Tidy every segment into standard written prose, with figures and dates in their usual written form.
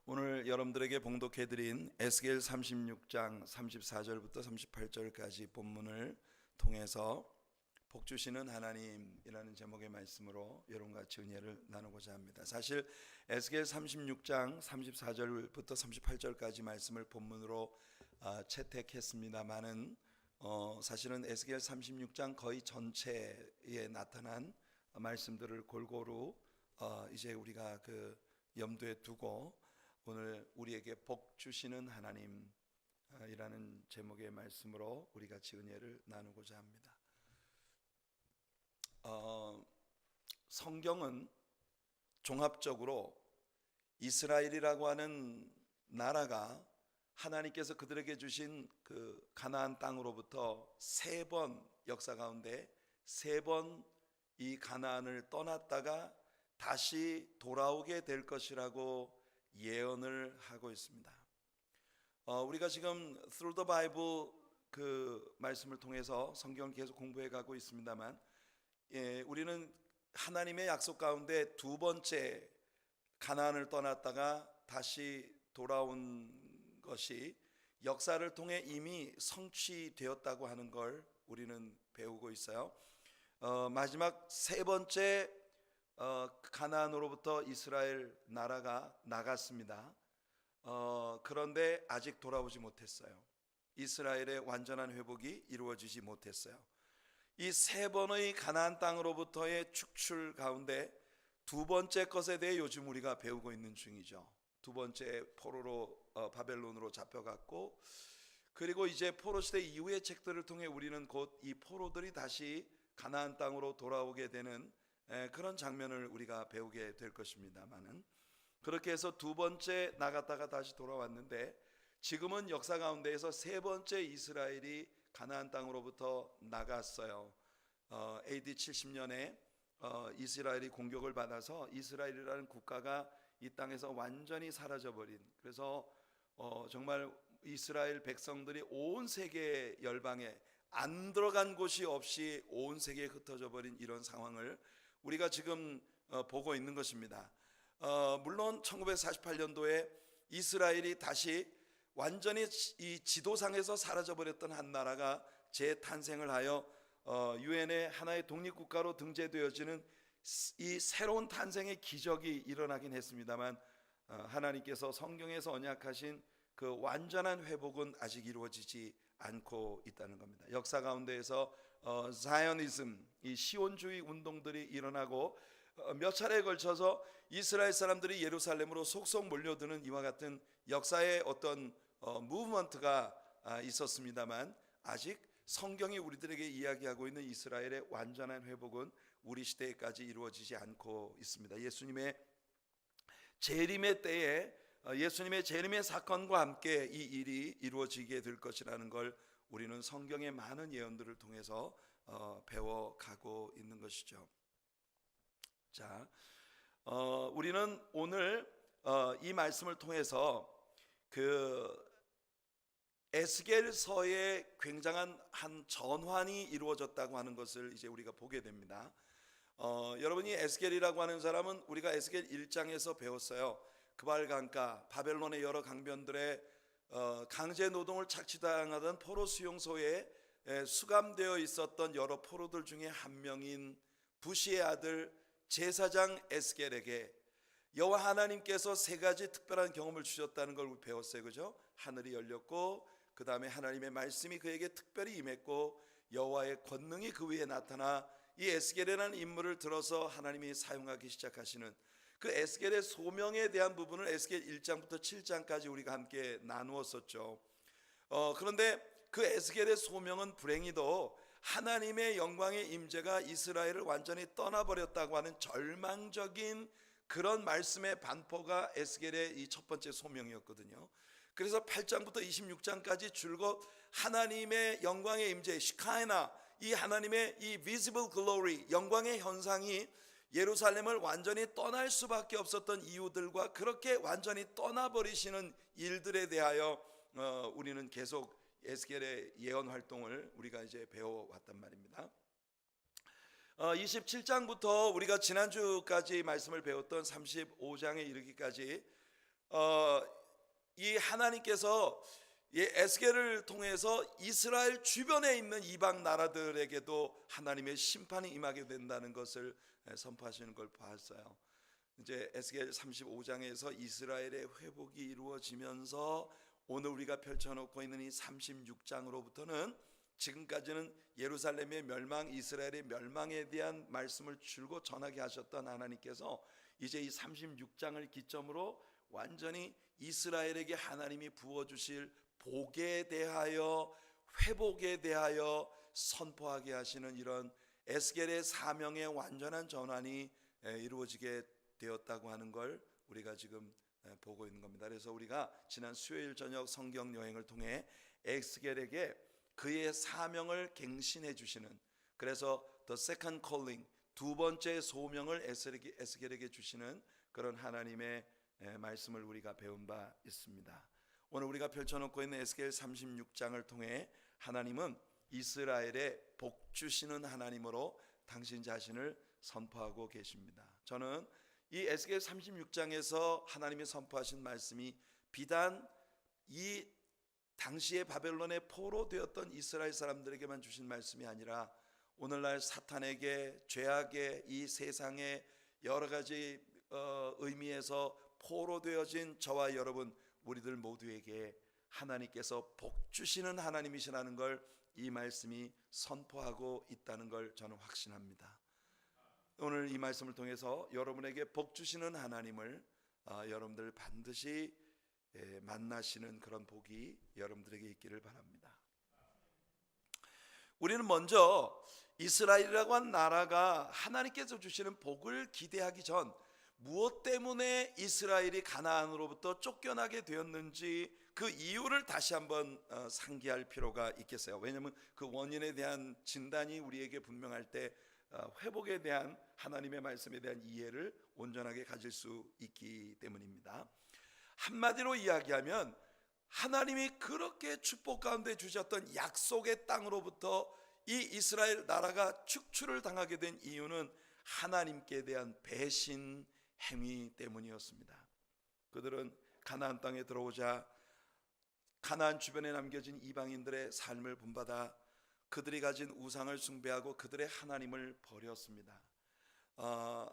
오늘 여러분들에게 봉독해드린 에스겔 36장 34절부터 38절까지 본문을 통해서 복 주시는 하나님이라는 제목의 말씀으로 여러분과 같이 은혜를 나누고자 합니다. 사실 에스겔 36장 34절부터 38절까지 말씀을 본문으로 채택했습니다마는 사실은 에스겔 36장 거의 전체에 나타난 말씀들을 골고루 이제 우리가 그 염두에 두고 오늘 우리에게 복 주시는 하나님이라는 제목의 말씀으로 우리 같이 은혜를 나누고자 합니다. 성경은 종합적으로 이스라엘이라고 하는 나라가 하나님께서 그들에게 주신 그 가나안 땅으로부터 세 번 역사 가운데 세 번 이 가나안을 떠났다가 다시 돌아오게 될 것이라고 예언을 하고 있습니다. 우리가 지금 Through the Bible 그 말씀을 통해서 성경을 계속 공부해 가고 있습니다만, 우리는 하나님의 약속 가운데 두 번째 가나안을 떠났다가 다시 돌아온 것이 역사를 통해 이미 성취되었다고 하는 걸 우리는 배우고 있어요. 마지막 세 번째 가나안으로부터 이스라엘 나라가 나갔습니다. 그런데 아직 돌아오지 못했어요. 이스라엘의 완전한 회복이 이루어지지 못했어요. 이 세 번의 가나안 땅으로부터의 축출 가운데 두 번째 것에 대해 요즘 우리가 배우고 있는 중이죠. 두 번째 포로로 바벨론으로 잡혀갔고, 그리고 이제 포로 시대 이후의 책들을 통해 우리는 곧 이 포로들이 다시 가나안 땅으로 돌아오게 되는 그런 장면을 우리가 배우게 될 것입니다만은, 그렇게 해서 두 번째 나갔다가 다시 돌아왔는데 지금은 역사 가운데에서 세 번째 이스라엘이 가나안 땅으로부터 나갔어요. AD 70년에 이스라엘이 공격을 받아서 이스라엘이라는 국가가 이 땅에서 완전히 사라져버린, 그래서 정말 이스라엘 백성들이 온 세계 열방에 안 들어간 곳이 없이 온 세계에 흩어져 버린 이런 상황을 우리가 지금 보고 있는 것입니다. 물론 1948년도에 이스라엘이 다시 완전히 이 지도상에서 사라져버렸던 한 나라가 재탄생을 하여 유엔의 하나의 독립국가로 등재되어지는 이 새로운 탄생의 기적이 일어나긴 했습니다만, 하나님께서 성경에서 언약하신 그 완전한 회복은 아직 이루어지지 않고 있다는 겁니다. 역사 가운데에서 자이오니즘, 이 시온주의 운동들이 일어나고 몇 차례에 걸쳐서 이스라엘 사람들이 예루살렘으로 속속 몰려드는 이와 같은 역사의 어떤 무브먼트가 있었습니다만, 아직 성경이 우리들에게 이야기하고 있는 이스라엘의 완전한 회복은 우리 시대에까지 이루어지지 않고 있습니다. 예수님의 재림의 때에 예수님의 재림의 사건과 함께 이 일이 이루어지게 될 것이라는 걸 우리는 성경의 많은 예언들을 통해서 배워가고 있는 것이죠. 자, 우리는 오늘 이 말씀을 통해서 그 에스겔서에 굉장한 한 전환이 이루어졌다고 하는 것을 이제 우리가 보게 됩니다. 여러분이 에스겔이라고 하는 사람은 우리가 에스겔 1장에서 배웠어요. 그발강가, 바벨론의 여러 강변들의 강제 노동을 착취당하던 포로 수용소에 수감되어 있었던 여러 포로들 중에 한 명인 부시의 아들 제사장 에스겔에게 여호와 하나님께서 세 가지 특별한 경험을 주셨다는 걸 배웠어요. 그죠? 하늘이 열렸고, 그 다음에 하나님의 말씀이 그에게 특별히 임했고, 여호와의 권능이 그 위에 나타나 이 에스겔이라는 인물을 들어서 하나님이 사용하기 시작하시는 그 에스겔의 소명에 대한 부분을 에스겔 1장부터 7장까지 우리가 함께 나누었었죠. 그런데 그 에스겔의 소명은 불행히도 하나님의 영광의 임재가 이스라엘을 완전히 떠나버렸다고 하는 절망적인 그런 말씀의 반포가 에스겔의 이 첫 번째 소명이었거든요. 그래서 8장부터 26장까지 줄곧 하나님의 영광의 임재, 시카이나, 이 하나님의 이 visible glory, 영광의 현상이 예루살렘을 완전히 떠날 수밖에 없었던 이유들과 그렇게 완전히 떠나버리시는 일들에 대하여 우리는 계속 에스겔의 예언 활동을 우리가 이제 배워왔단 말입니다. 27장부터 우리가 지난주까지 말씀을 배웠던 35장에 이르기까지 이 하나님께서 이 에스겔을 통해서 이스라엘 주변에 있는 이방 나라들에게도 하나님의 심판이 임하게 된다는 것을 선포하시는 걸 봤어요. 이제 에스겔 35장에서 이스라엘의 회복이 이루어지면서 오늘 우리가 펼쳐놓고 있는 이 36장으로부터는 지금까지는 예루살렘의 멸망, 이스라엘의 멸망에 대한 말씀을 줄곧 전하게 하셨던 하나님께서 이제 이 36장을 기점으로 완전히 이스라엘에게 하나님이 부어주실 복에 대하여, 회복에 대하여 선포하게 하시는 이런 에스겔의 사명의 완전한 전환이 이루어지게 되었다고 하는 걸 우리가 지금 보고 있는 겁니다. 그래서 우리가 지난 수요일 저녁 성경 여행을 통해 에스겔에게 그의 사명을 갱신해 주시는, 그래서 The Second Calling, 두 번째 소명을 에스겔에게 주시는 그런 하나님의 말씀을 우리가 배운 바 있습니다. 오늘 우리가 펼쳐놓고 있는 에스겔 36장을 통해 하나님은 이스라엘의 복 주시는 하나님으로 당신 자신을 선포하고 계십니다. 저는 이 에스겔 36장에서 하나님이 선포하신 말씀이 비단 이 당시에 바벨론에 포로되었던 이스라엘 사람들에게만 주신 말씀이 아니라 오늘날 사탄에게, 죄악의 이 세상의 여러 가지 의미에서 포로되어진 저와 여러분, 우리들 모두에게 하나님께서 복 주시는 하나님이시라는 걸 이 말씀이 선포하고 있다는 걸 저는 확신합니다. 오늘 이 말씀을 통해서 여러분에게 복 주시는 하나님을 여러분들 반드시 만나시는 그런 복이 여러분들에게 있기를 바랍니다. 우리는 먼저 이스라엘이라고 한 나라가 하나님께서 주시는 복을 기대하기 전 무엇 때문에 이스라엘이 가나안으로부터 쫓겨나게 되었는지 그 이유를 다시 한번 상기할 필요가 있겠어요. 왜냐하면 그 원인에 대한 진단이 우리에게 분명할 때 회복에 대한 하나님의 말씀에 대한 이해를 온전하게 가질 수 있기 때문입니다. 한마디로 이야기하면 하나님이 그렇게 축복 가운데 주셨던 약속의 땅으로부터 이 이스라엘 나라가 축출을 당하게 된 이유는 하나님께 대한 배신 행위 때문이었습니다. 그들은 가나안 땅에 들어오자 가나안 주변에 남겨진 이방인들의 삶을 본받아 그들이 가진 우상을 숭배하고 그들의 하나님을 버렸습니다.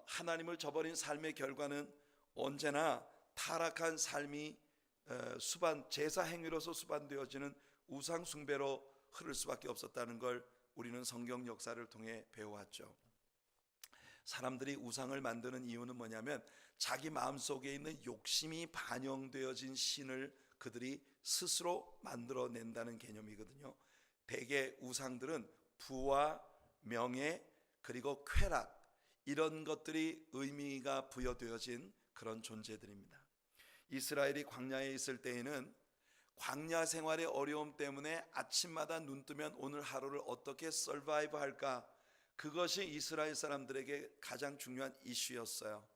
하나님을 저버린 삶의 결과는 언제나 타락한 삶이 제사 행위로서 수반되어지는 우상 숭배로 흐를 수밖에 없었다는 걸 우리는 성경 역사를 통해 배워왔죠. 사람들이 우상을 만드는 이유는 뭐냐면 자기 마음속에 있는 욕심이 반영되어진 신을 그들이 스스로 만들어낸다는 개념이거든요. 대개 우상들은 부와 명예 그리고 쾌락, 이런 것들이 의미가 부여되어진 그런 존재들입니다. 이스라엘이 광야에 있을 때에는 광야 생활의 어려움 때문에 아침마다 눈 뜨면 오늘 하루를 어떻게 서바이브 할까, 그것이 이스라엘 사람들에게 가장 중요한 이슈였어요.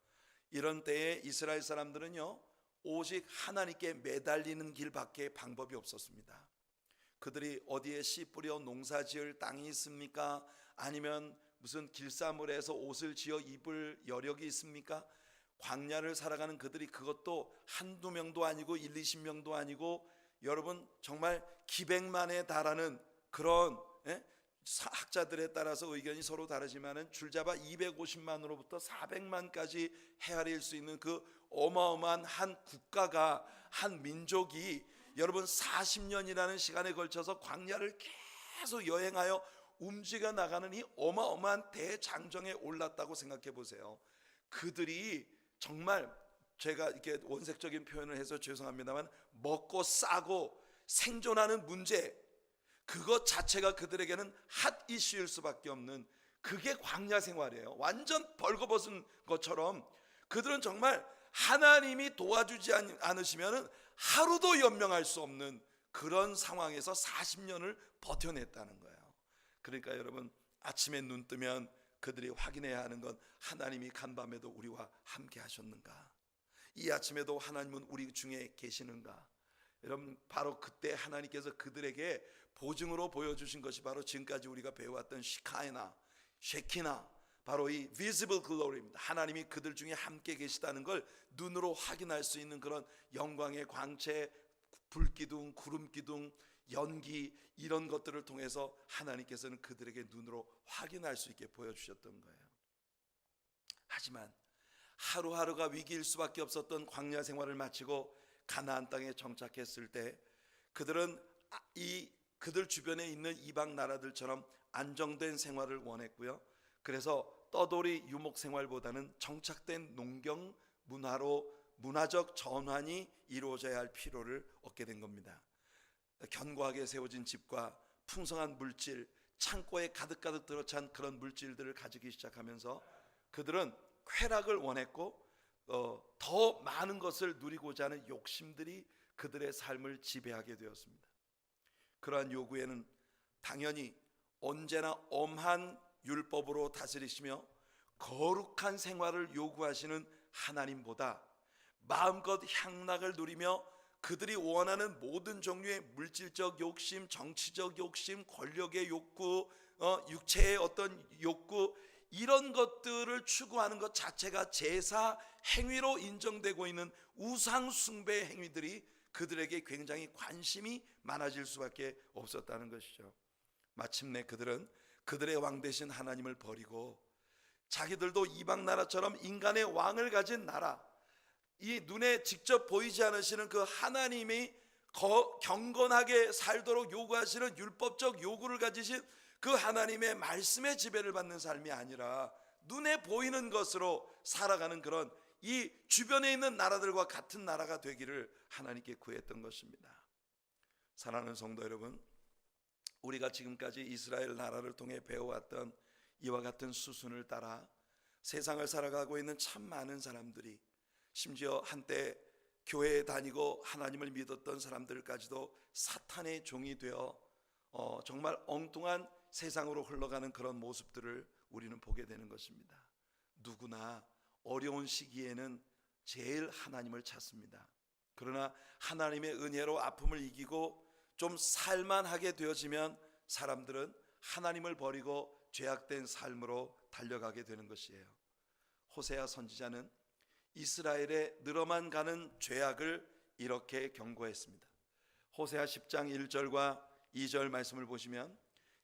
이런 때에 이스라엘 사람들은요, 오직 하나님께 매달리는 길밖에 방법이 없었습니다. 그들이 어디에 씨 뿌려 농사 지을 땅이 있습니까? 아니면 무슨 길사물에서 옷을 지어 입을 여력이 있습니까? 광야를 살아가는 그들이 그것도 한두 명도 아니고 1, 20명도 아니고 여러분 정말 기백만에 달하는 그런, 학자들에 따라서 의견이 서로 다르지만은 줄잡아 250만으로부터 400만까지 헤아릴 수 있는 그 어마어마한 한 국가가, 한 민족이 여러분 40년이라는 시간에 걸쳐서 광야를 계속 여행하여 움직여 나가는 이 어마어마한 대장정에 올랐다고 생각해 보세요. 그들이 정말, 제가 이렇게 원색적인 표현을 해서 죄송합니다만, 먹고 싸고 생존하는 문제, 그것 자체가 그들에게는 핫 이슈일 수밖에 없는, 그게 광야 생활이에요. 완전 벌거벗은 것처럼 그들은 정말 하나님이 도와주지 않으시면 하루도 연명할 수 없는 그런 상황에서 40년을 버텨냈다는 거예요. 그러니까 여러분, 아침에 눈 뜨면 그들이 확인해야 하는 건 하나님이 간밤에도 우리와 함께 하셨는가, 이 아침에도 하나님은 우리 중에 계시는가. 여러분, 바로 그때 하나님께서 그들에게 보증으로 보여주신 것이 바로 지금까지 우리가 배워왔던 시카이나, 쉐키나, 바로 이 visible glory입니다. 하나님이 그들 중에 함께 계시다는 걸 눈으로 확인할 수 있는 그런 영광의 광채, 불기둥, 구름기둥, 연기, 이런 것들을 통해서 하나님께서는 그들에게 눈으로 확인할 수 있게 보여주셨던 거예요. 하지만 하루하루가 위기일 수밖에 없었던 광야 생활을 마치고 가나안 땅에 정착했을 때 그들은 그들 주변에 있는 이방 나라들처럼 안정된 생활을 원했고요. 그래서 떠돌이 유목 생활보다는 정착된 농경 문화로 문화적 전환이 이루어져야 할 필요를 얻게 된 겁니다. 견고하게 세워진 집과 풍성한 물질, 창고에 가득가득 들어찬 그런 물질들을 가지기 시작하면서 그들은 쾌락을 원했고 더 많은 것을 누리고자 하는 욕심들이 그들의 삶을 지배하게 되었습니다. 그러한 요구에는 당연히 언제나 엄한 율법으로 다스리시며 거룩한 생활을 요구하시는 하나님보다 마음껏 향락을 누리며 그들이 원하는 모든 종류의 물질적 욕심, 정치적 욕심, 권력의 욕구, 육체의 어떤 욕구, 이런 것들을 추구하는 것 자체가 제사 행위로 인정되고 있는 우상 숭배 행위들이 그들에게 굉장히 관심이 많아질 수밖에 없었다는 것이죠. 마침내 그들은 그들의 왕 되신 하나님을 버리고 자기들도 이방 나라처럼 인간의 왕을 가진 나라, 이 눈에 직접 보이지 않으시는 그 하나님이 경건하게 살도록 요구하시는 율법적 요구를 가지신 그 하나님의 말씀의 지배를 받는 삶이 아니라 눈에 보이는 것으로 살아가는 그런 이 주변에 있는 나라들과 같은 나라가 되기를 하나님께 구했던 것입니다. 사랑하는 성도 여러분, 우리가 지금까지 이스라엘 나라를 통해 배워왔던 이와 같은 수순을 따라 세상을 살아가고 있는 참 많은 사람들이, 심지어 한때 교회에 다니고 하나님을 믿었던 사람들까지도 사탄의 종이 되어 정말 엉뚱한 세상으로 흘러가는 그런 모습들을 우리는 보게 되는 것입니다. 누구나 어려운 시기에는 제일 하나님을 찾습니다. 그러나 하나님의 은혜로 아픔을 이기고 좀 살만하게 되어지면 사람들은 하나님을 버리고 죄악된 삶으로 달려가게 되는 것이에요. 호세아 선지자는 이스라엘의 늘어만 가는 죄악을 이렇게 경고했습니다. 호세아 10장 1절과 2절 말씀을 보시면,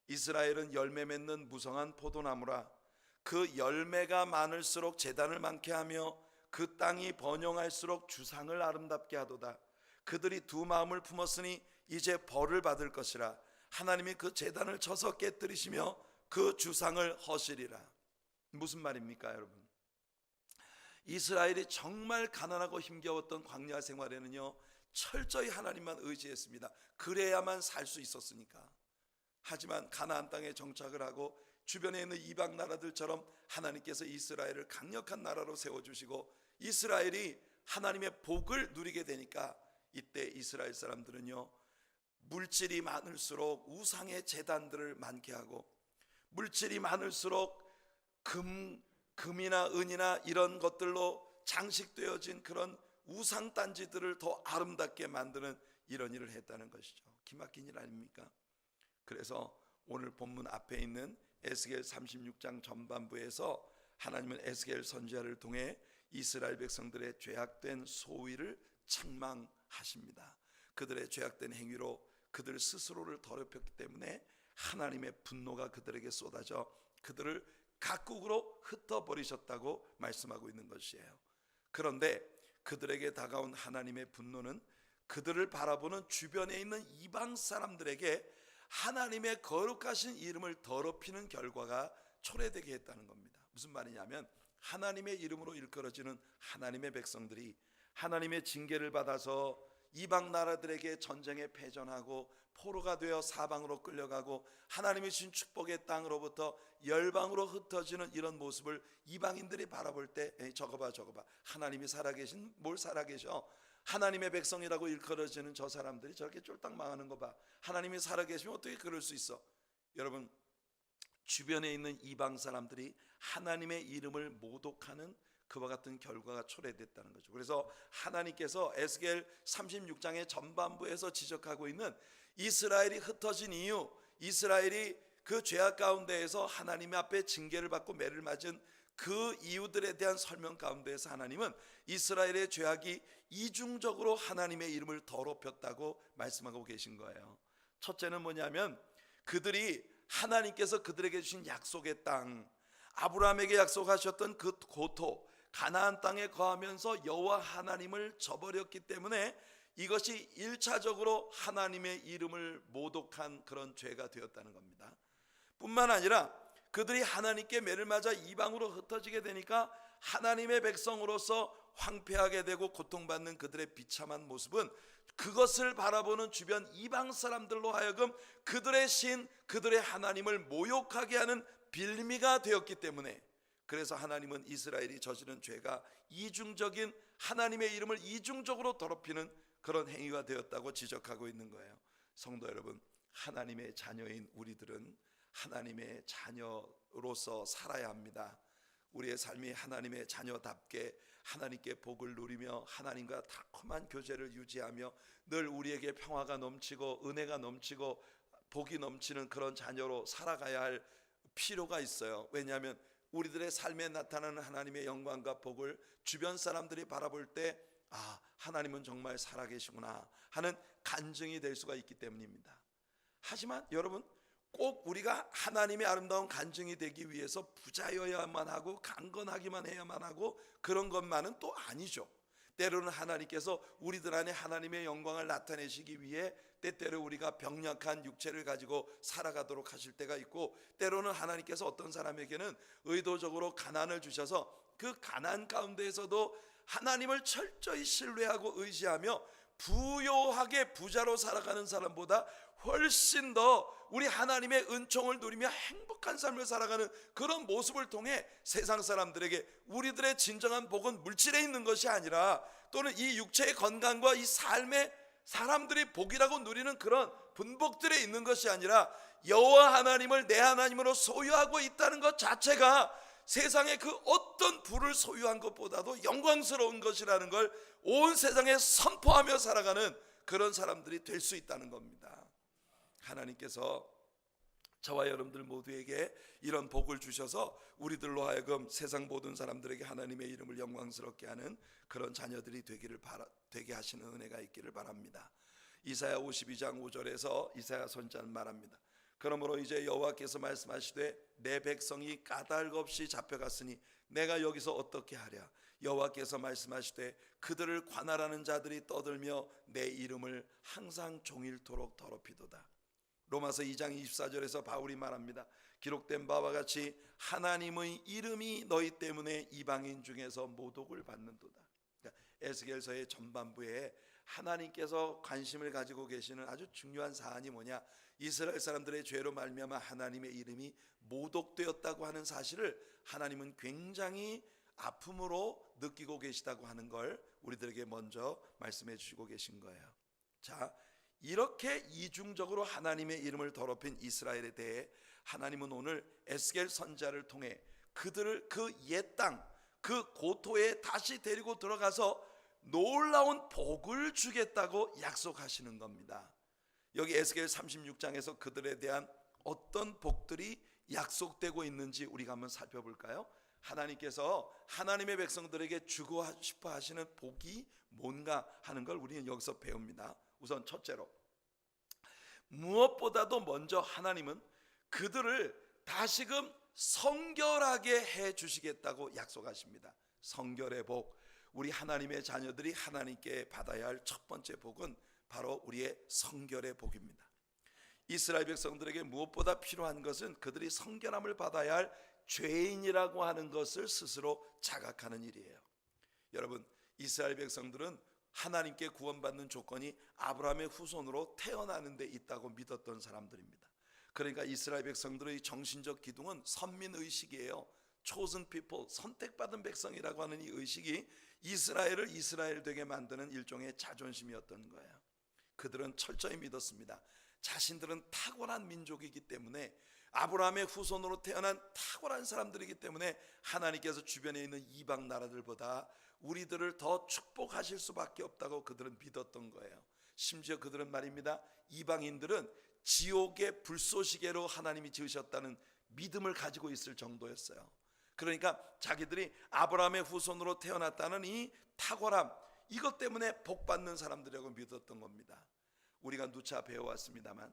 이스라엘은 열매 맺는 무성한 포도나무라. 그 열매가 많을수록 제단을 많게 하며 그 땅이 번영할수록 주상을 아름답게 하도다. 그들이 두 마음을 품었으니 이제 벌을 받을 것이라. 하나님이 그 제단을 쳐서 깨뜨리시며 그 주상을 허시리라. 무슨 말입니까, 여러분? 이스라엘이 정말 가난하고 힘겨웠던 광야 생활에는요, 철저히 하나님만 의지했습니다. 그래야만 살 수 있었으니까. 하지만 가나안 땅에 정착을 하고 주변에 있는 이방 나라들처럼 하나님께서 이스라엘을 강력한 나라로 세워주시고 이스라엘이 하나님의 복을 누리게 되니까 이때 이스라엘 사람들은요, 물질이 많을수록 우상의 제단들을 많게 하고, 물질이 많을수록 금이나 은이나 이런 것들로 장식되어진 그런 우상 단지들을 더 아름답게 만드는 이런 일을 했다는 것이죠. 기막힌 일 아닙니까? 그래서 오늘 본문 앞에 있는 에스겔 36장 전반부에서 하나님은 에스겔 선지자를 통해 이스라엘 백성들의 죄악된 소위를 책망하십니다. 그들의 죄악된 행위로 그들 스스로를 더럽혔기 때문에 하나님의 분노가 그들에게 쏟아져 그들을 각국으로 흩어버리셨다고 말씀하고 있는 것이에요. 그런데 그들에게 다가온 하나님의 분노는 그들을 바라보는 주변에 있는 이방 사람들에게 하나님의 거룩하신 이름을 더럽히는 결과가 초래되게 했다는 겁니다. 무슨 말이냐면, 하나님의 이름으로 일컬어지는 하나님의 백성들이 하나님의 징계를 받아서 이방 나라들에게 전쟁에 패전하고 포로가 되어 사방으로 끌려가고 하나님이 주신 축복의 땅으로부터 열방으로 흩어지는 이런 모습을 이방인들이 바라볼 때, 저거 봐 하나님이 살아계신, 뭘 살아계셔, 하나님의 백성이라고 일컬어지는 저 사람들이 저렇게 쫄딱 망하는 거 봐, 하나님이 살아계시면 어떻게 그럴 수 있어. 여러분, 주변에 있는 이방 사람들이 하나님의 이름을 모독하는 그와 같은 결과가 초래됐다는 거죠. 그래서 하나님께서 에스겔 36장의 전반부에서 지적하고 있는 이스라엘이 흩어진 이유, 이스라엘이 그 죄악 가운데에서 하나님 앞에 징계를 받고 매를 맞은 그 이유들에 대한 설명 가운데에서 하나님은 이스라엘의 죄악이 이중적으로 하나님의 이름을 더럽혔다고 말씀하고 계신 거예요. 첫째는 뭐냐면 그들이 하나님께서 그들에게 주신 약속의 땅, 아브라함에게 약속하셨던 그 고토 가나안 땅에 거하면서 여호와 하나님을 저버렸기 때문에 이것이 1차적으로 하나님의 이름을 모독한 그런 죄가 되었다는 겁니다. 뿐만 아니라 그들이 하나님께 매를 맞아 이방으로 흩어지게 되니까 하나님의 백성으로서 황폐하게 되고 고통받는 그들의 비참한 모습은 그것을 바라보는 주변 이방 사람들로 하여금 그들의 신, 그들의 하나님을 모욕하게 하는 빌미가 되었기 때문에, 그래서 하나님은 이스라엘이 저지른 죄가 이중적인, 하나님의 이름을 이중적으로 더럽히는 그런 행위가 되었다고 지적하고 있는 거예요. 성도 여러분, 하나님의 자녀인 우리들은 하나님의 자녀로서 살아야 합니다. 우리의 삶이 하나님의 자녀답게 하나님께 복을 누리며 하나님과 달콤한 교제를 유지하며 늘 우리에게 평화가 넘치고 은혜가 넘치고 복이 넘치는 그런 자녀로 살아가야 할 필요가 있어요. 왜냐하면 우리들의 삶에 나타나는 하나님의 영광과 복을 주변 사람들이 바라볼 때 하나님은 정말 살아계시구나 하는 간증이 될 수가 있기 때문입니다. 하지만 여러분, 꼭 우리가 하나님의 아름다운 간증이 되기 위해서 부자여야만 하고 강건하기만 해야만 하고 그런 것만은 또 아니죠. 때로는 하나님께서 우리들 안에 하나님의 영광을 나타내시기 위해 때때로 우리가 병약한 육체를 가지고 살아가도록 하실 때가 있고, 때로는 하나님께서 어떤 사람에게는 의도적으로 가난을 주셔서 그 가난 가운데에서도 하나님을 철저히 신뢰하고 의지하며 부요하게 부자로 살아가는 사람보다 훨씬 더 우리 하나님의 은총을 누리며 행복한 삶을 살아가는 그런 모습을 통해 세상 사람들에게 우리들의 진정한 복은 물질에 있는 것이 아니라, 또는 이 육체의 건강과 이 삶의 사람들이 복이라고 누리는 그런 분복들에 있는 것이 아니라 여호와 하나님을 내 하나님으로 소유하고 있다는 것 자체가 세상의 그 어떤 부를 소유한 것보다도 영광스러운 것이라는 걸 온 세상에 선포하며 살아가는 그런 사람들이 될 수 있다는 겁니다. 하나님께서 저와 여러분들 모두에게 이런 복을 주셔서 우리들로 하여금 세상 모든 사람들에게 하나님의 이름을 영광스럽게 하는 그런 자녀들이 되게 하시는 은혜가 있기를 바랍니다. 이사야 52장 5절에서 이사야 선지자는 말합니다. 그러므로 이제 여호와께서 말씀하시되 내 백성이 까닭 없이 잡혀갔으니 내가 여기서 어떻게 하랴. 여호와께서 말씀하시되 그들을 관할하는 자들이 떠들며 내 이름을 항상 종일토록 더럽히도다. 로마서 2장 24절에서 바울이 말합니다. 기록된 바와 같이 하나님의 이름이 너희 때문에 이방인 중에서 모독을 받는도다. 그러니까 에스겔서의 전반부에 하나님께서 관심을 가지고 계시는 아주 중요한 사안이 뭐냐, 이스라엘 사람들의 죄로 말미암아 하나님의 이름이 모독되었다고 하는 사실을 하나님은 굉장히 아픔으로 느끼고 계시다고 하는 걸 우리들에게 먼저 말씀해 주시고 계신 거예요. 자, 이렇게 이중적으로 하나님의 이름을 더럽힌 이스라엘에 대해 하나님은 오늘 에스겔 선지자를 통해 그들을 그 옛 땅, 그 고토에 다시 데리고 들어가서 놀라운 복을 주겠다고 약속하시는 겁니다. 여기 에스겔 36장에서 그들에 대한 어떤 복들이 약속되고 있는지 우리가 한번 살펴볼까요? 하나님께서 하나님의 백성들에게 주고 싶어 하시는 복이 뭔가 하는 걸 우리는 여기서 배웁니다. 우선 첫째로, 무엇보다도 먼저 하나님은 그들을 다시금 성결하게 해 주시겠다고 약속하십니다. 성결의 복, 우리 하나님의 자녀들이 하나님께 받아야 할 첫 번째 복은 바로 우리의 성결의 복입니다. 이스라엘 백성들에게 무엇보다 필요한 것은 그들이 성결함을 받아야 할 죄인이라고 하는 것을 스스로 자각하는 일이에요. 여러분, 이스라엘 백성들은 하나님께 구원받는 조건이 아브라함의 후손으로 태어나는 데 있다고 믿었던 사람들입니다. 그러니까 이스라엘 백성들의 정신적 기둥은 선민의식이에요. chosen people, 선택받은 백성이라고 하는 이 의식이 이스라엘을 이스라엘 되게 만드는 일종의 자존심이었던 거예요. 그들은 철저히 믿었습니다. 자신들은 탁월한 민족이기 때문에, 아브라함의 후손으로 태어난 탁월한 사람들이기 때문에 하나님께서 주변에 있는 이방 나라들보다 우리들을 더 축복하실 수밖에 없다고 그들은 믿었던 거예요. 심지어 그들은 말입니다, 이방인들은 지옥의 불쏘시개로 하나님이 지으셨다는 믿음을 가지고 있을 정도였어요. 그러니까 자기들이 아브라함의 후손으로 태어났다는 이 탁월함, 이것 때문에 복받는 사람들이라고 믿었던 겁니다. 우리가 누차 배워왔습니다만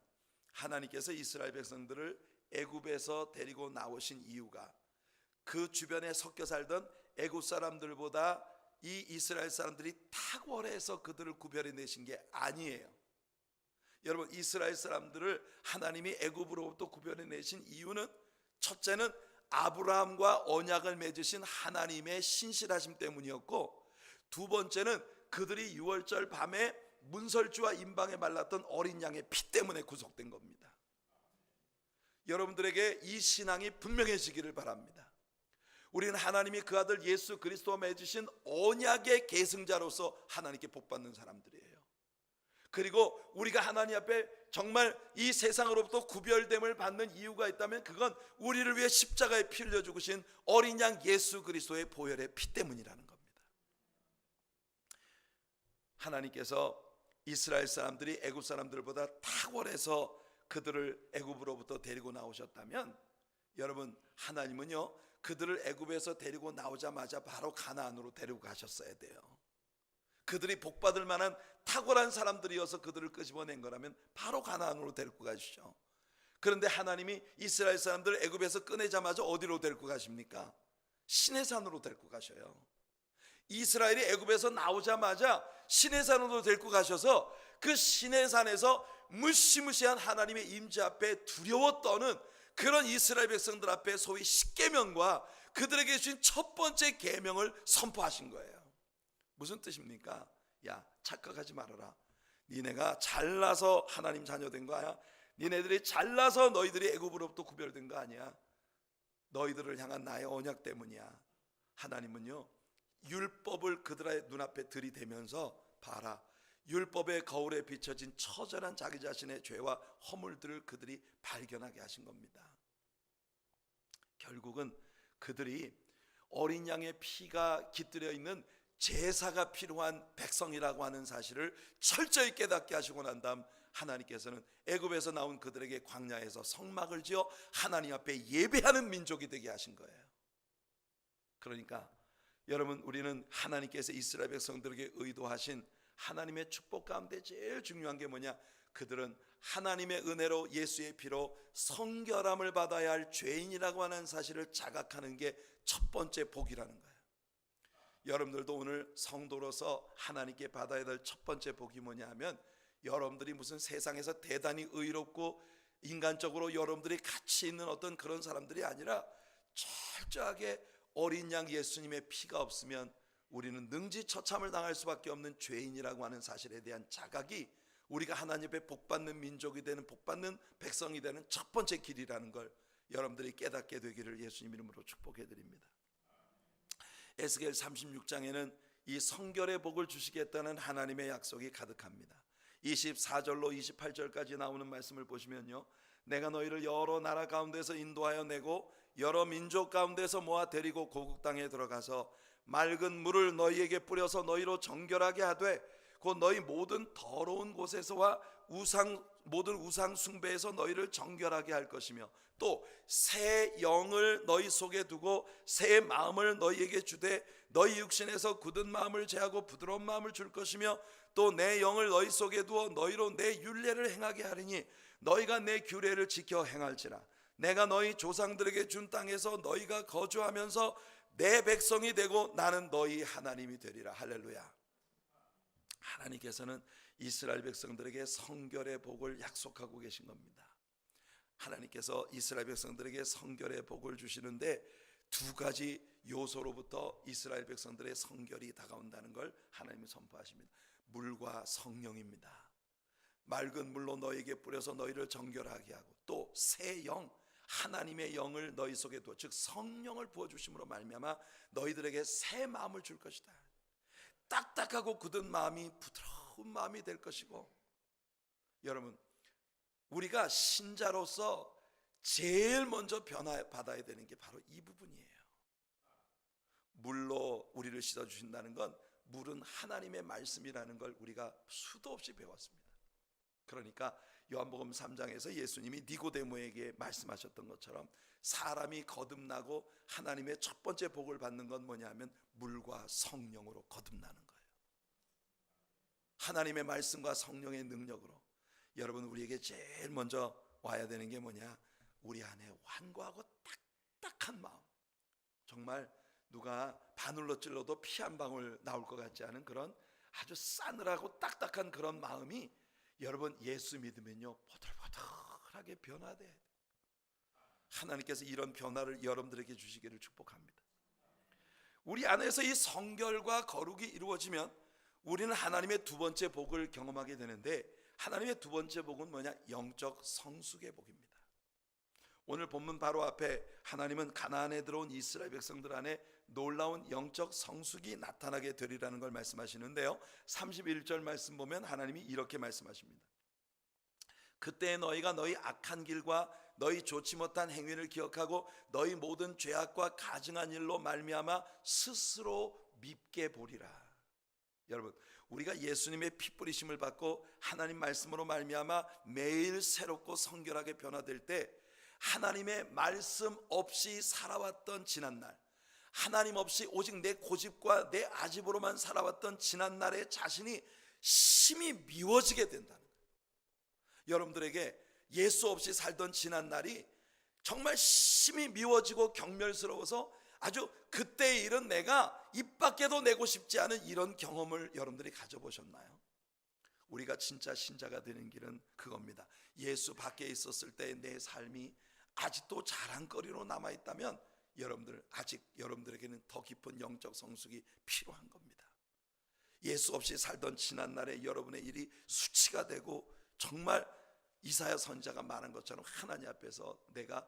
하나님께서 이스라엘 백성들을 애굽에서 데리고 나오신 이유가 그 주변에 섞여 살던 애굽 사람들보다 이 이스라엘 사람들이 탁월해서 그들을 구별해 내신 게 아니에요. 여러분, 이스라엘 사람들을 하나님이 애굽으로부터 구별해 내신 이유는 첫째는 아브라함과 언약을 맺으신 하나님의 신실하심 때문이었고, 두 번째는 그들이 유월절 밤에 문설주와 임방에 말랐던 어린 양의 피 때문에 구속된 겁니다. 여러분들에게 이 신앙이 분명해지기를 바랍니다. 우리는 하나님이 그 아들 예수 그리스도와 맺으신 언약의 계승자로서 하나님께 복받는 사람들이에요. 그리고 우리가 하나님 앞에 정말 이 세상으로부터 구별됨을 받는 이유가 있다면 그건 우리를 위해 십자가에 피 흘려 죽으신 어린 양 예수 그리스도의 보혈의 피 때문이라는 겁니다. 하나님께서 이스라엘 사람들이 애굽 사람들보다 탁월해서 그들을 애굽으로부터 데리고 나오셨다면, 여러분, 하나님은요 그들을 애굽에서 데리고 나오자마자 바로 가나안으로 데리고 가셨어야 돼요. 그들이 복받을 만한 탁월한 사람들이어서 그들을 끄집어낸 거라면 바로 가나안으로 데리고 가시죠. 그런데 하나님이 이스라엘 사람들을 애굽에서 꺼내자마자 어디로 데리고 가십니까? 시내산으로 데리고 가셔요. 이스라엘이 애굽에서 나오자마자 시내산으로 데리고 가셔서 그 시내산에서 무시무시한 하나님의 임재 앞에 두려워 떠는 그런 이스라엘 백성들 앞에 소위 십계명과 그들에게 주신 첫 번째 계명을 선포하신 거예요. 무슨 뜻입니까? 야, 착각하지 말아라. 니네가 잘나서 하나님 자녀 된 거 아니야? 니네들이 잘나서 너희들이 애굽으로부터 구별된 거 아니야? 너희들을 향한 나의 언약 때문이야. 하나님은요 율법을 그들의 눈앞에 들이대면서, 봐라, 율법의 거울에 비춰진 처절한 자기 자신의 죄와 허물들을 그들이 발견하게 하신 겁니다. 결국은 그들이 어린 양의 피가 깃들여 있는 제사가 필요한 백성이라고 하는 사실을 철저히 깨닫게 하시고 난 다음 하나님께서는 애굽에서 나온 그들에게 광야에서 성막을 지어 하나님 앞에 예배하는 민족이 되게 하신 거예요. 그러니까 여러분, 우리는 하나님께서 이스라엘 백성들에게 의도하신 하나님의 축복 가운데 제일 중요한 게 뭐냐? 그들은 하나님의 은혜로 예수의 피로 성결함을 받아야 할 죄인이라고 하는 사실을 자각하는 게 첫 번째 복이라는 거예요. 여러분들도 오늘 성도로서 하나님께 받아야 될 첫 번째 복이 뭐냐 하면, 여러분들이 무슨 세상에서 대단히 의롭고 인간적으로 여러분들이 가치 있는 어떤 그런 사람들이 아니라 철저하게 어린 양 예수님의 피가 없으면 우리는 능지처참을 당할 수밖에 없는 죄인이라고 하는 사실에 대한 자각이 우리가 하나님 앞에 복받는 민족이 되는, 복받는 백성이 되는 첫 번째 길이라는 걸 여러분들이 깨닫게 되기를 예수님 이름으로 축복해 드립니다. 에스겔 36장에는 이 성결의 복을 주시겠다는 하나님의 약속이 가득합니다. 24절로 28절까지 나오는 말씀을 보시면요, 내가 너희를 여러 나라 가운데서 인도하여 내고 여러 민족 가운데서 모아 데리고 고국 땅에 들어가서 맑은 물을 너희에게 뿌려서 너희로 정결하게 하되, 곧 너희 모든 더러운 곳에서와 모든 우상 숭배에서 너희를 정결하게 할 것이며, 또 새 영을 너희 속에 두고 새 마음을 너희에게 주되 너희 육신에서 굳은 마음을 제하고 부드러운 마음을 줄 것이며, 또 내 영을 너희 속에 두어 너희로 내 율례를 행하게 하리니 너희가 내 규례를 지켜 행할지라. 내가 너희 조상들에게 준 땅에서 너희가 거주하면서 내 백성이 되고 나는 너희 하나님이 되리라. 할렐루야. 하나님께서는 이스라엘 백성들에게 성결의 복을 약속하고 계신 겁니다. 하나님께서 이스라엘 백성들에게 성결의 복을 주시는데 두 가지 요소로부터 이스라엘 백성들의 성결이 다가온다는 걸 하나님이 선포하십니다. 물과 성령입니다. 맑은 물로 너희에게 뿌려서 너희를 정결하게 하고, 또 새 영, 하나님의 영을 너희 속에 두어, 즉 성령을 부어주심으로 말미암아 너희들에게 새 마음을 줄 것이다. 딱딱하고 굳은 마음이 부드러운 마음이 될 것이고, 여러분, 우리가 신자로서 제일 먼저 변화받아야 되는 게 바로 이 부분이에요. 물로 우리를 씻어주신다는 건 물은 하나님의 말씀이라는 걸 우리가 수도 없이 배웠습니다. 그러니까 요한복음 3장에서 예수님이 니고데모에게 말씀하셨던 것처럼 사람이 거듭나고 하나님의 첫 번째 복을 받는 건 뭐냐면 물과 성령으로 거듭나는 거예요. 하나님의 말씀과 성령의 능력으로. 여러분, 우리에게 제일 먼저 와야 되는 게 뭐냐? 우리 안에 완고하고 딱딱한 마음. 정말 누가 바늘로 찔러도 피 한 방울 나올 것 같지 않은 그런 아주 싸늘하고 딱딱한 그런 마음이 여러분 예수 믿으면요 보들보들하게 변화돼야 돼요. 하나님께서 이런 변화를 여러분들에게 주시기를 축복합니다. 우리 안에서 이 성결과 거룩이 이루어지면 우리는 하나님의 두 번째 복을 경험하게 되는데, 하나님의 두 번째 복은 뭐냐? 영적 성숙의 복입니다. 오늘 본문 바로 앞에 하나님은 가나안에 들어온 이스라엘 백성들 안에 놀라운 영적 성숙이 나타나게 되리라는 걸 말씀하시는데요, 31절 말씀 보면 하나님이 이렇게 말씀하십니다. 그때 너희가 너희 악한 길과 너희 좋지 못한 행위를 기억하고 너희 모든 죄악과 가증한 일로 말미암아 스스로 밉게 보리라. 여러분, 우리가 예수님의 피 뿌리심을 받고 하나님 말씀으로 말미암아 매일 새롭고 성결하게 변화될 때, 하나님의 말씀 없이 살아왔던 지난날, 하나님 없이 오직 내 고집과 내 아집으로만 살아왔던 지난날의 자신이 심히 미워지게 된다는 거예요. 여러분들에게 예수 없이 살던 지난날이 정말 심히 미워지고 경멸스러워서 아주 그때의 일은 내가 입 밖에도 내고 싶지 않은 이런 경험을 여러분들이 가져보셨나요? 우리가 진짜 신자가 되는 길은 그겁니다. 예수 밖에 있었을 때 내 삶이 아직도 자랑거리로 남아있다면 여러분들에게는 더 깊은 영적 성숙이 필요한 겁니다. 예수 없이 살던 지난날에 여러분의 일이 수치가 되고, 정말 이사야 선지자가 말한 것처럼 하나님 앞에서 내가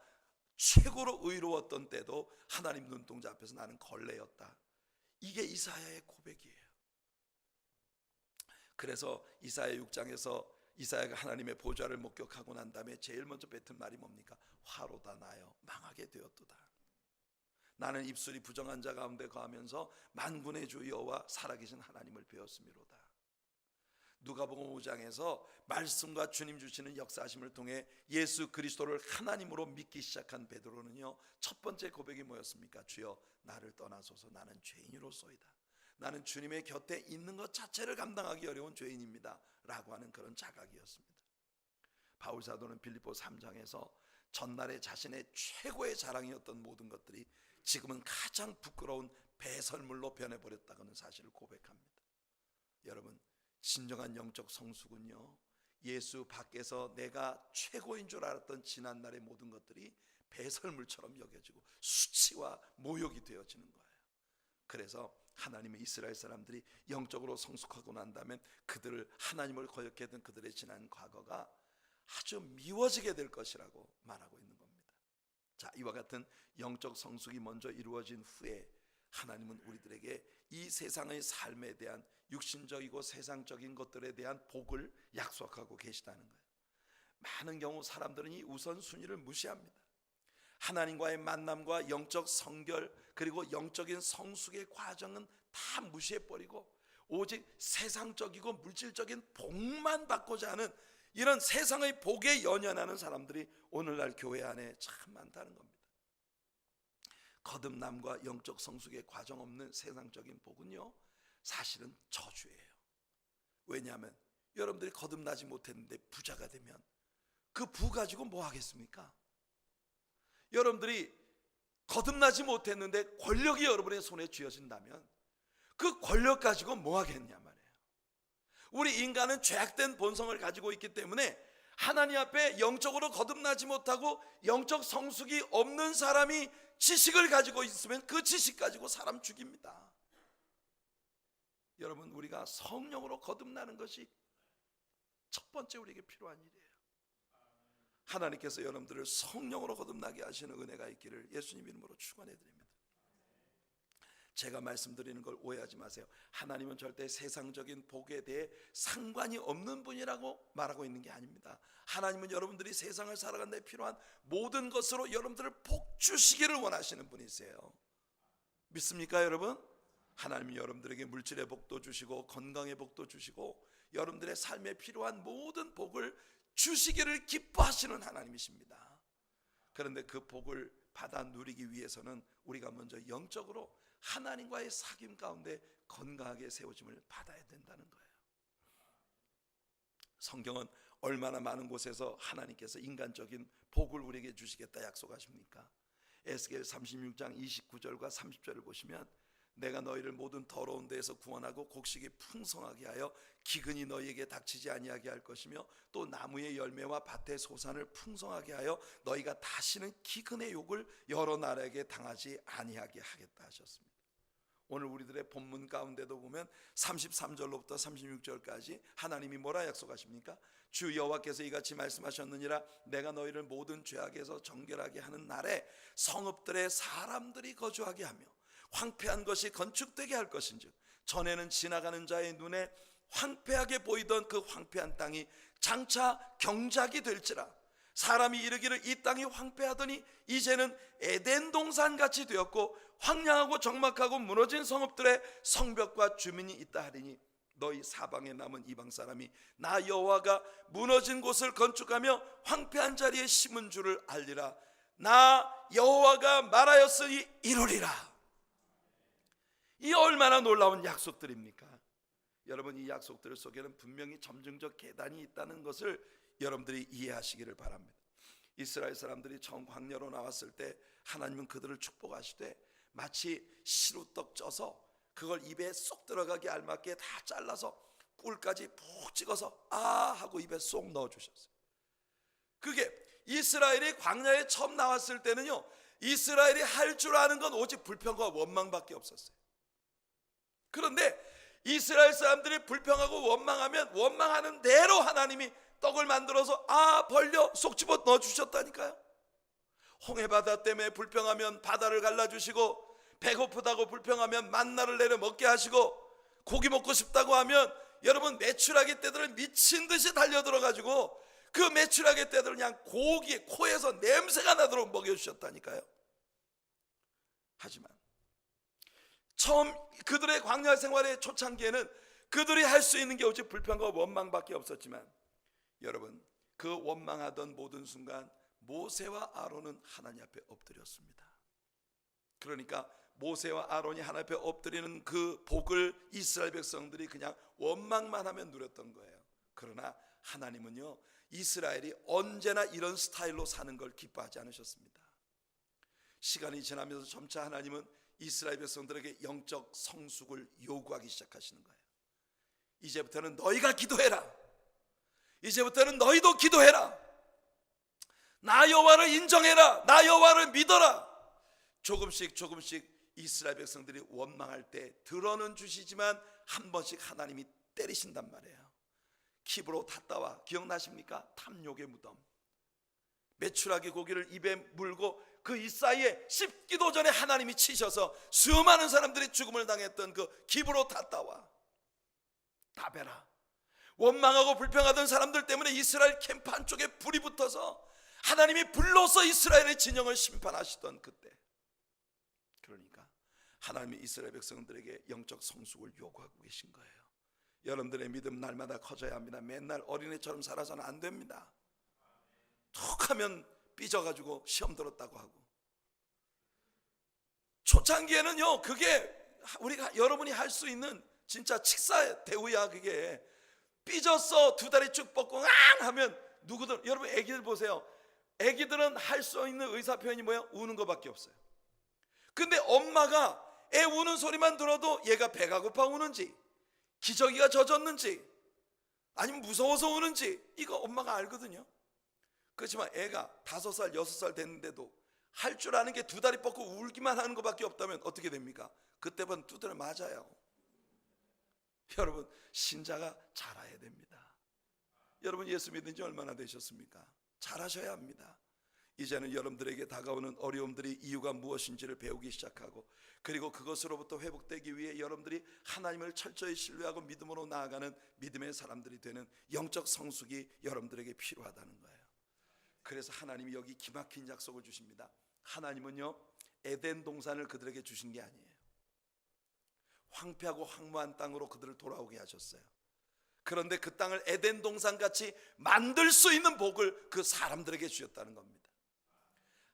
최고로 의로웠던 때도 하나님 눈동자 앞에서 나는 걸레였다. 이게 이사야의 고백이에요. 그래서 이사야 6장에서 이사야가 하나님의 보좌를 목격하고 난 다음에 제일 먼저 뱉은 말이 뭡니까? 화로다 나여 망하게 되었도다. 나는 입술이 부정한 자 가운데 거하면서 만군의 주 여호와 살아계신 하나님을 배웠음이로다. 누가복음 5장에서 말씀과 주님 주시는 역사하심을 통해 예수 그리스도를 하나님으로 믿기 시작한 베드로는요, 첫 번째 고백이 뭐였습니까? 주여 나를 떠나소서, 나는 죄인으로소이다. 나는 주님의 곁에 있는 것 자체를 감당하기 어려운 죄인입니다 라고 하는 그런 자각이었습니다. 바울 사도는 빌립보 3장에서 전날에 자신의 최고의 자랑이었던 모든 것들이 지금은 가장 부끄러운 배설물로 변해버렸다는 사실을 고백합니다. 여러분, 진정한 영적 성숙은요, 예수 밖에서 내가 최고인 줄 알았던 지난날의 모든 것들이 배설물처럼 여겨지고 수치와 모욕이 되어지는 거예요. 그래서 하나님의 이스라엘 사람들이 영적으로 성숙하고 난 다음에 그들을 하나님을 거역해 던 그들의 지난 과거가 아주 미워지게 될 것이라고 말하고 있는 겁니다. 자, 이와 같은 영적 성숙이 먼저 이루어진 후에 하나님은 우리들에게 이 세상의 삶에 대한 육신적이고 세상적인 것들에 대한 복을 약속하고 계시다는 거예요. 많은 경우 사람들은 이 우선순위를 무시합니다. 하나님과의 만남과 영적 성결 그리고 영적인 성숙의 과정은 다 무시해버리고 오직 세상적이고 물질적인 복만 받고자 하는 이런 세상의 복에 연연하는 사람들이 오늘날 교회 안에 참 많다는 겁니다. 거듭남과 영적 성숙의 과정 없는 세상적인 복은요, 사실은 저주예요. 왜냐하면 여러분들이 거듭나지 못했는데 부자가 되면 그 부 가지고 뭐 하겠습니까? 여러분들이 거듭나지 못했는데 권력이 여러분의 손에 쥐어진다면 그 권력 가지고 뭐 하겠냐 말이에요. 우리 인간은 죄악된 본성을 가지고 있기 때문에 하나님 앞에 영적으로 거듭나지 못하고 영적 성숙이 없는 사람이 지식을 가지고 있으면 그 지식 가지고 사람 죽입니다. 여러분, 우리가 성령으로 거듭나는 것이 첫 번째 우리에게 필요한 일이에요. 하나님께서 여러분들을 성령으로 거듭나게 하시는 은혜가 있기를 예수님 이름으로 축원해 드립니다. 제가 말씀드리는 걸 오해하지 마세요. 하나님은 절대 세상적인 복에 대해 상관이 없는 분이라고 말하고 있는 게 아닙니다. 하나님은 여러분들이 세상을 살아가는 데 필요한 모든 것으로 여러분들을 복 주시기를 원하시는 분이세요. 믿습니까 여러분? 하나님이 여러분들에게 물질의 복도 주시고 건강의 복도 주시고 여러분들의 삶에 필요한 모든 복을 주시기를 기뻐하시는 하나님이십니다. 그런데 그 복을 받아 누리기 위해서는 우리가 먼저 영적으로 하나님과의 사귐 가운데 건강하게 세워짐을 받아야 된다는 거예요. 성경은 얼마나 많은 곳에서 하나님께서 인간적인 복을 우리에게 주시겠다 약속하십니까? 에스겔 36장 29절과 30절을 보시면 내가 너희를 모든 더러운 데에서 구원하고 곡식이 풍성하게 하여 기근이 너희에게 닥치지 아니하게 할 것이며 또 나무의 열매와 밭의 소산을 풍성하게 하여 너희가 다시는 기근의 욕을 여러 나라에게 당하지 아니하게 하겠다 하셨습니다. 오늘 우리들의 본문 가운데도 보면 33절로부터 36절까지 하나님이 뭐라 약속하십니까? 주 여호와께서 이같이 말씀하셨느니라 내가 너희를 모든 죄악에서 정결하게 하는 날에 성읍들에 사람들이 거주하게 하며 황폐한 것이 건축되게 할 것인즉 전에는 지나가는 자의 눈에 황폐하게 보이던 그 황폐한 땅이 장차 경작이 될지라 사람이 이르기를 이 땅이 황폐하더니 이제는 에덴 동산같이 되었고 황량하고 적막하고 무너진 성읍들의 성벽과 주민이 있다 하리니 너희 사방에 남은 이방 사람이 나 여호와가 무너진 곳을 건축하며 황폐한 자리에 심은 줄을 알리라. 나 여호와가 말하였으니 이루리라. 이 얼마나 놀라운 약속들입니까? 여러분, 이 약속들 속에는 분명히 점증적 계단이 있다는 것을 여러분들이 이해하시기를 바랍니다. 이스라엘 사람들이 처음 광야로 나왔을 때 하나님은 그들을 축복하시되 마치 시루떡 쪄서 그걸 입에 쏙 들어가게 알맞게 다 잘라서 꿀까지 푹 찍어서 아 하고 입에 쏙 넣어주셨어요. 그게 이스라엘이 광야에 처음 나왔을 때는요, 이스라엘이 할 줄 아는 건 오직 불평과 원망밖에 없었어요. 그런데 이스라엘 사람들이 불평하고 원망하면 원망하는 대로 하나님이 떡을 만들어서 벌려 쏙 집어 넣어주셨다니까요. 홍해바다 때문에 불평하면 바다를 갈라주시고, 배고프다고 불평하면 만나를 내려 먹게 하시고, 고기 먹고 싶다고 하면 여러분 메추라기 떼들을 미친 듯이 달려들어가지고 그 메추라기 떼들을 그냥 고기에 코에서 냄새가 나도록 먹여주셨다니까요. 하지만 처음 그들의 광야 생활의 초창기에는 그들이 할 수 있는 게 오직 불평과 원망밖에 없었지만, 여러분 그 원망하던 모든 순간 모세와 아론은 하나님 앞에 엎드렸습니다. 그러니까 모세와 아론이 하나님 앞에 엎드리는 그 복을 이스라엘 백성들이 그냥 원망만 하면 누렸던 거예요. 그러나 하나님은요, 이스라엘이 언제나 이런 스타일로 사는 걸 기뻐하지 않으셨습니다. 시간이 지나면서 점차 하나님은 이스라엘 백성들에게 영적 성숙을 요구하기 시작하시는 거예요. 이제부터는 너희가 기도해라. 이제부터는 너희도 기도해라. 나 여호와를 인정해라. 나 여호와를 믿어라. 조금씩 이스라엘 백성들이 원망할 때 들어는 주시지만 한 번씩 하나님이 때리신단 말이에요. 킵으로 탔다와 기억나십니까? 탐욕의 무덤. 메추라기 고기를 입에 물고 그 이 사이에 씹기도 전에 하나님이 치셔서 수많은 사람들이 죽음을 당했던 그 킵으로 탔다와 다베라. 원망하고 불평하던 사람들 때문에 이스라엘 캠프 한쪽에 불이 붙어서 하나님이 불로서 이스라엘의 진영을 심판하시던 그때, 그러니까 하나님이 이스라엘 백성들에게 영적 성숙을 요구하고 계신 거예요. 여러분들의 믿음 날마다 커져야 합니다. 맨날 어린애처럼 살아서는 안 됩니다. 툭 하면 삐져가지고 시험 들었다고 하고. 초창기에는요, 그게 우리가 여러분이 할 수 있는 진짜 칙사 대우야. 그게 삐졌어 두 다리 쭉 뻗고 앙 하면 누구든, 여러분 애기들 보세요. 애기들은 할 수 있는 의사 표현이 뭐예요? 우는 것밖에 없어요. 근데 엄마가 애 우는 소리만 들어도 얘가 배가 고파 우는지, 기저귀가 젖었는지, 아니면 무서워서 우는지 이거 엄마가 알거든요. 그렇지만 애가 5살 6살 됐는데도 할 줄 아는 게 두 다리 뻗고 울기만 하는 것밖에 없다면 어떻게 됩니까? 그때부터는 두드려 맞아요. 여러분, 신자가 자라야 됩니다. 여러분 예수 믿은 지 얼마나 되셨습니까? 잘하셔야 합니다. 이제는 여러분들에게 다가오는 어려움들이 이유가 무엇인지를 배우기 시작하고, 그리고 그것으로부터 회복되기 위해 여러분들이 하나님을 철저히 신뢰하고 믿음으로 나아가는 믿음의 사람들이 되는 영적 성숙이 여러분들에게 필요하다는 거예요. 그래서 하나님이 여기 기막힌 약속을 주십니다. 하나님은요, 에덴 동산을 그들에게 주신 게 아니에요. 황폐하고 황무한 땅으로 그들을 돌아오게 하셨어요. 그런데 그 땅을 에덴 동산같이 만들 수 있는 복을 그 사람들에게 주셨다는 겁니다.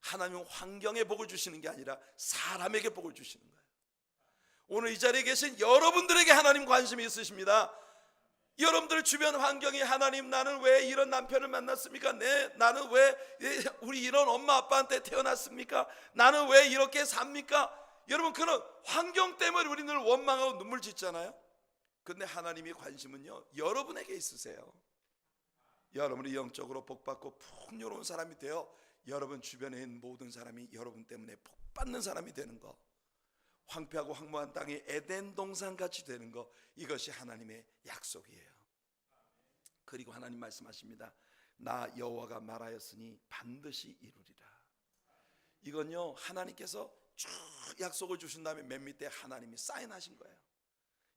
하나님은 환경에 복을 주시는 게 아니라 사람에게 복을 주시는 거예요. 오늘 이 자리에 계신 여러분들에게 하나님 관심이 있으십니다. 여러분들 주변 환경이 하나님, 나는 왜 이런 남편을 만났습니까? 나는 왜 우리 이런 엄마 아빠한테 태어났습니까? 나는 왜 이렇게 삽니까? 여러분, 그런 환경 때문에 우리는 원망하고 눈물 짓잖아요. 근데 하나님의 관심은요, 여러분에게 있으세요. 여러분이 영적으로 복받고 풍요로운 사람이 되어 여러분 주변에 있는 모든 사람이 여러분 때문에 복받는 사람이 되는 거, 황폐하고 황무한 땅이 에덴 동산같이 되는 거, 이것이 하나님의 약속이에요. 그리고 하나님 말씀하십니다. 나 여호와가 말하였으니 반드시 이루리라. 이건요, 하나님께서 쭉 약속을 주신 다음에 맨 밑에 하나님이 사인하신 거예요.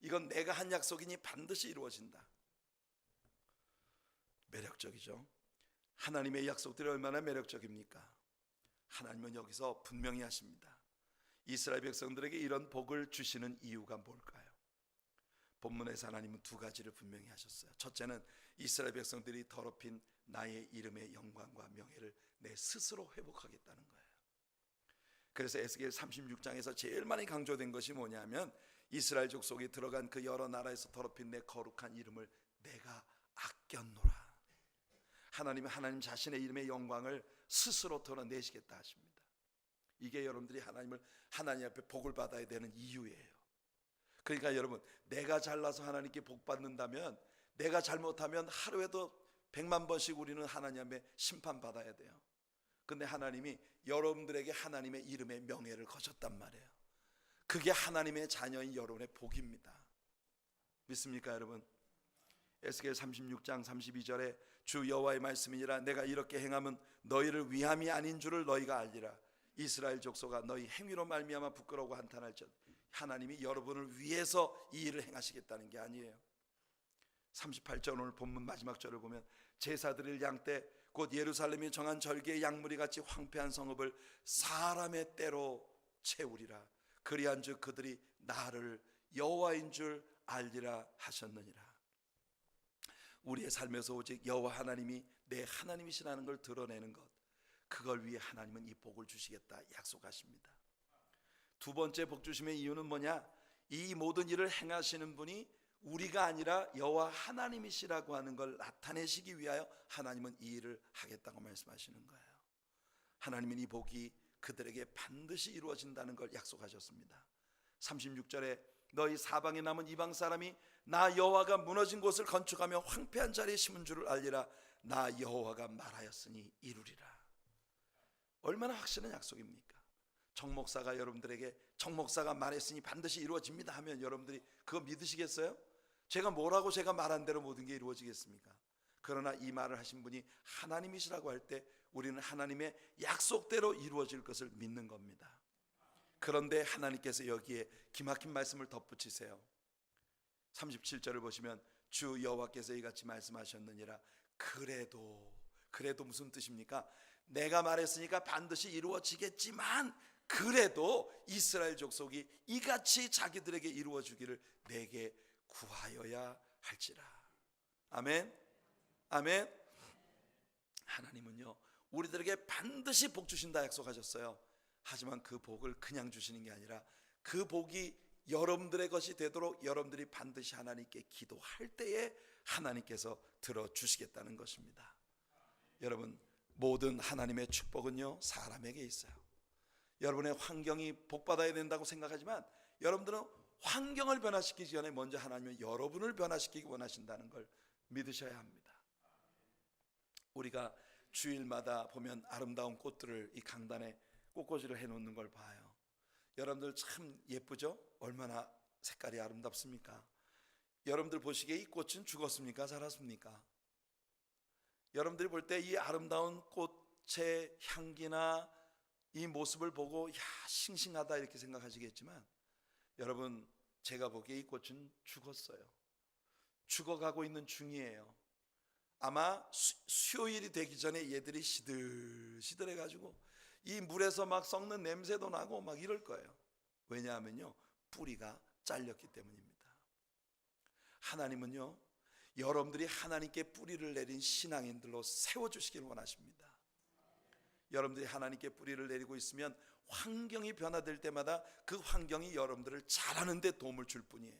이건 내가 한 약속이니 반드시 이루어진다. 매력적이죠. 하나님의 약속들이 얼마나 매력적입니까? 하나님은 여기서 분명히 하십니다. 이스라엘 백성들에게 이런 복을 주시는 이유가 뭘까요? 본문에서 하나님은 두 가지를 분명히 하셨어요. 첫째는 이스라엘 백성들이 더럽힌 나의 이름의 영광과 명예를 내 스스로 회복하겠다는 거예요. 그래서 에스겔 36장에서 제일 많이 강조된 것이 뭐냐면, 이스라엘 족속이 들어간 그 여러 나라에서 더럽힌 내 거룩한 이름을 내가 아꼈노라. 하나님은 하나님 자신의 이름의 영광을 스스로 드러내시겠다 하십니다. 이게 여러분들이 하나님 앞에 복을 받아야 되는 이유예요. 그러니까 여러분, 내가 잘나서 하나님께 복 받는다면, 내가 잘못하면 하루에도 100만 번씩 우리는 하나님 앞에 심판받아야 돼요. 근데 하나님이 여러분들에게 하나님의 이름의 명예를 거셨단 말이에요. 그게 하나님의 자녀인 여러분의 복입니다. 믿습니까 여러분? 에스겔 36장 32절에 주 여호와의 말씀이니라. 내가 이렇게 행함은 너희를 위함이 아닌 줄을 너희가 알리라. 이스라엘 족속아, 너희 행위로 말미암아 부끄러워 한탄할지어다. 하나님이 여러분을 위해서 이 일을 행하시겠다는 게 아니에요. 38절 오늘 본문 마지막 절을 보면, 제사 드릴 양 때 곧 예루살렘이 정한 절기의 양무리 같이 황폐한 성읍을 사람의 때로 채우리라. 그리한즉 그들이 나를 여호와인 줄 알리라 하셨느니라. 우리의 삶에서 오직 여호와 하나님이 내 하나님이시라는 걸 드러내는 것, 그걸 위해 하나님은 이 복을 주시겠다 약속하십니다. 두 번째 복 주심의 이유는 뭐냐? 이 모든 일을 행하시는 분이 우리가 아니라 여호와 하나님이시라고 하는 걸 나타내시기 위하여 하나님은 이 일을 하겠다고 말씀하시는 거예요. 하나님은 이 복이 그들에게 반드시 이루어진다는 걸 약속하셨습니다. 36절에 너희 사방에 남은 이방 사람이 나 여호와가 무너진 곳을 건축하며 황폐한 자리에 심은 줄을 알리라. 나 여호와가 말하였으니 이루리라. 얼마나 확실한 약속입니까? 정목사가 여러분들에게 정목사가 말했으니 반드시 이루어집니다 하면 여러분들이 그거 믿으시겠어요? 제가 뭐라고 제가 말한 대로 모든 게 이루어지겠습니까? 그러나 이 말을 하신 분이 하나님이시라고 할 때 우리는 하나님의 약속대로 이루어질 것을 믿는 겁니다. 그런데 하나님께서 여기에 기막힌 말씀을 덧붙이세요. 37절을 보시면 주 여호와께서 이같이 말씀하셨느니라. 그래도 무슨 뜻입니까? 내가 말했으니까 반드시 이루어지겠지만 그래도 이스라엘 족속이 이같이 자기들에게 이루어주기를 내게 구하여야 할지라. 아멘. 아멘. 하나님은요 우리들에게 반드시 복 주신다 약속하셨어요. 하지만 그 복을 그냥 주시는 게 아니라 그 복이 여러분들의 것이 되도록 여러분들이 반드시 하나님께 기도할 때에 하나님께서 들어주시겠다는 것입니다. 여러분, 모든 하나님의 축복은요 사람에게 있어요. 여러분의 환경이 복받아야 된다고 생각하지만 여러분들은 환경을 변화시키기 전에 먼저 하나님은 여러분을 변화시키기 원하신다는 걸 믿으셔야 합니다. 우리가 주일마다 보면 아름다운 꽃들을 이 강단에 꽃꽂이를 해놓는 걸 봐요. 여러분들 참 예쁘죠? 얼마나 색깔이 아름답습니까? 여러분들 보시기에 이 꽃은 죽었습니까? 살았습니까? 여러분들이 볼 때 이 아름다운 꽃의 향기나 이 모습을 보고 야 싱싱하다 이렇게 생각하시겠지만 여러분, 제가 보기에 이 꽃은 죽었어요. 죽어가고 있는 중이에요. 아마 수요일이 되기 전에 얘들이 시들시들해가지고 이 물에서 막 썩는 냄새도 나고 막 이럴 거예요. 왜냐하면요 뿌리가 잘렸기 때문입니다. 하나님은요, 여러분들이 하나님께 뿌리를 내린 신앙인들로 세워주시길 원하십니다. 여러분들이 하나님께 뿌리를 내리고 있으면 환경이 변화될 때마다 그 환경이 여러분들을 자라는 데 도움을 줄 뿐이에요.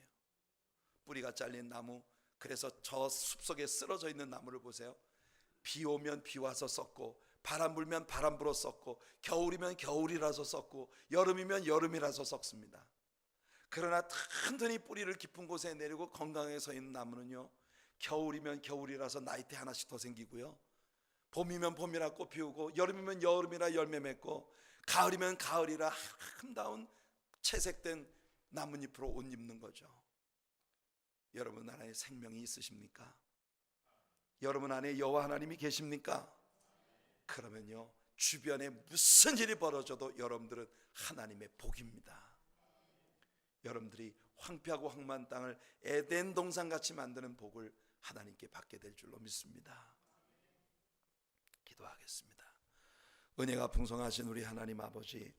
뿌리가 잘린 나무, 그래서 저 숲속에 쓰러져 있는 나무를 보세요. 비 오면 비 와서 썩고, 바람 불면 바람 불어 썩고, 겨울이면 겨울이라서 썩고, 여름이면 여름이라서 썩습니다. 그러나 튼튼히 뿌리를 깊은 곳에 내리고 건강하게 서 있는 나무는요, 겨울이면 겨울이라서 나이테 하나씩 더 생기고요, 봄이면 봄이라 꽃 피우고, 여름이면 여름이라 열매 맺고, 가을이면 가을이라 아름다운 채색된 나뭇잎으로 옷 입는 거죠. 여러분 안에 생명이 있으십니까? 여러분 안에 여호와 하나님이 계십니까? 그러면요, 주변에 무슨 일이 벌어져도 여러분들은 하나님의 복입니다. 여러분들이 황폐하고 황망한 땅을 에덴 동산같이 만드는 복을 하나님께 받게 될 줄로 믿습니다. 기도하겠습니다. 은혜가 풍성하신 우리 하나님 아버지,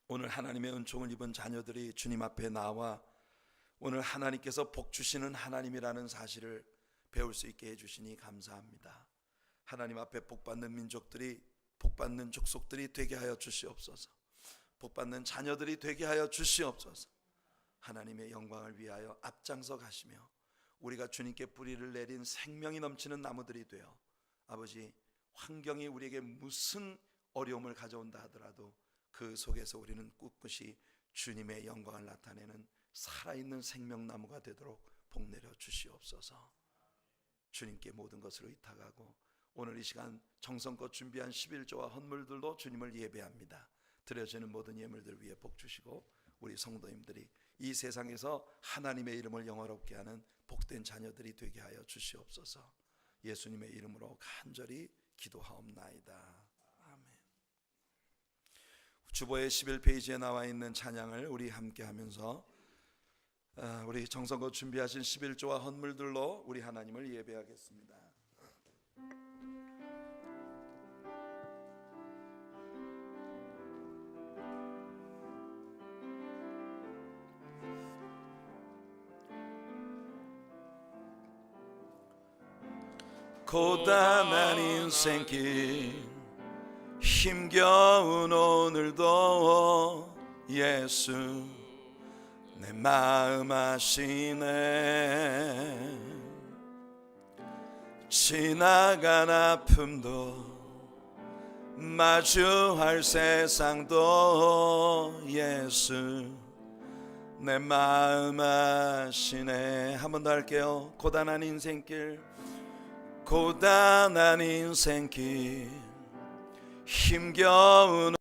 오늘 하나님의 은총을 입은 자녀들이 주님 앞에 나와 오늘 하나님께서 복 주시는 하나님이라는 사실을 배울 수 있게 해주시니 감사합니다. 하나님 앞에 복받는 민족들이, 복받는 족속들이 되게 하여 주시옵소서. 복받는 자녀들이 되게 하여 주시옵소서. 하나님의 영광을 위하여 앞장서 가시며 우리가 주님께 뿌리를 내린 생명이 넘치는 나무들이 되어 아버지, 환경이 우리에게 무슨 어려움을 가져온다 하더라도 그 속에서 우리는 꿋꿋이 주님의 영광을 나타내는 살아있는 생명나무가 되도록 복 내려 주시옵소서. 주님께 모든 것을 의탁하고 오늘 이 시간 정성껏 준비한 11조와 헌물들도 주님을 예배합니다. 드려지는 모든 예물들 위해 복 주시고 우리 성도님들이 이 세상에서 하나님의 이름을 영화롭게 하는 복된 자녀들이 되게 하여 주시옵소서. 예수님의 이름으로 간절히 기도하옵나이다. 아멘. 주보의 11페이지에 나와 있는 찬양을 우리 함께 하면서 우리 정성껏 준비하신 11조와 헌물들로 우리 하나님을 예배하겠습니다. 고단한 인생길 힘겨운 오늘도 예수 내 마음 아시네. 지나간 아픔도 마주할 세상도 예수 내 마음 아시네. 한 번 더 할게요. 고단한 인생길, 고단한 인생길 힘겨운